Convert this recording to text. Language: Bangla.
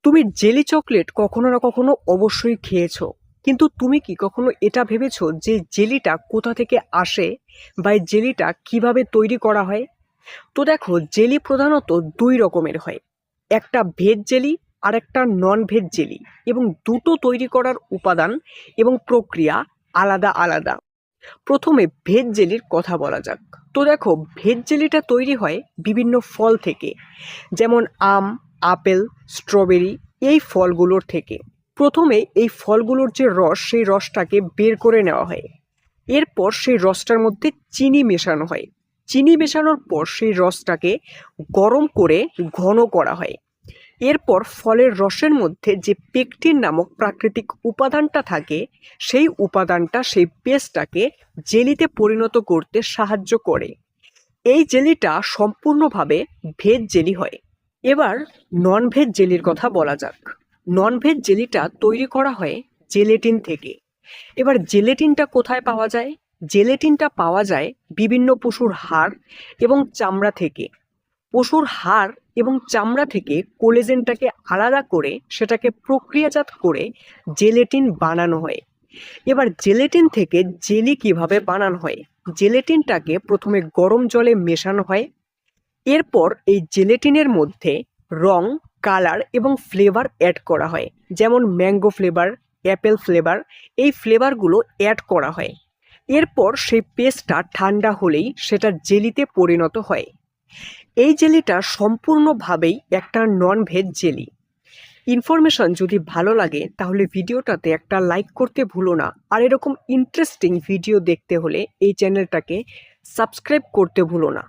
তুমি জেলি চকলেট কখনো না কখনো অবশ্যই খেয়েছো, কিন্তু তুমি কি কখনো এটা ভেবেছো যে জেলিটা কোথা থেকে আসে বা এই জেলিটা কিভাবে তৈরি করা হয়? তো দেখো, জেলি প্রধানত দুই রকমের হয়। একটা ভেজ জেলি আর একটা নন ভেজ জেলি, এবং দুটো তৈরি করার উপাদান এবং প্রক্রিয়া আলাদা আলাদা। প্রথমে ভেজ জেলির কথা বলা যাক। তো দেখো, ভেজ জেলিটা তৈরি হয় বিভিন্ন ফল থেকে, যেমন আম, আপেল, স্ট্রবেরি, এই ফলগুলোর থেকে। প্রথমে এই ফলগুলোর যে রস, সেই রসটাকে বের করে নেওয়া হয়। এরপর সেই রসটার মধ্যে চিনি মেশানো হয়। চিনি মেশানোর পর সেই রসটাকে গরম করে ঘন করা হয়। এরপর ফলের রসের মধ্যে যে পেকটিন নামক প্রাকৃতিক উপাদানটা থাকে, সেই উপাদানটা সেই পেস্টটাকে জেলিতে পরিণত করতে সাহায্য করে। এই জেলিটা সম্পূর্ণভাবে ভেজ জেলি হয়। এবার নন ভেজ জেলির কথা বলা যাক। নন ভেজ জেলিটা তৈরি করা হয় জেলেটিন থেকে। এবার জেলেটিনটা কোথায় পাওয়া যায়? জেলেটিনটা পাওয়া যায় বিভিন্ন পশুর হাড় এবং চামড়া থেকে। পশুর হাড় এবং চামড়া থেকে কোলেজেনটাকে আলাদা করে সেটাকে প্রক্রিয়াজাত করে জেলেটিন বানানো হয়। এবার জেলেটিন থেকে জেলি কিভাবে বানানো হয়? জেলেটিনটাকে প্রথমে গরম জলে মেশানো হয়। এরপর এই জেলেটিনের মধ্যে রং, কালার এবং ফ্লেভার অ্যাড করা হয়, যেমন ম্যাঙ্গো ফ্লেভার, অ্যাপেল ফ্লেভার, এই ফ্লেভারগুলো অ্যাড করা হয়। এরপর সেই পেস্টটা ঠান্ডা হলেই সেটা জেলিতে পরিণত হয়। এই জেলিটা সম্পূর্ণভাবেই একটা নন ভেজ জেলি। ইনফরমেশন যদি ভালো লাগে তাহলে ভিডিওটাতে একটা লাইক করতে ভুলো না, আর এরকম ইন্টারেস্টিং ভিডিও দেখতে হলে এই চ্যানেলটাকে সাবস্ক্রাইব করতে ভুলো না।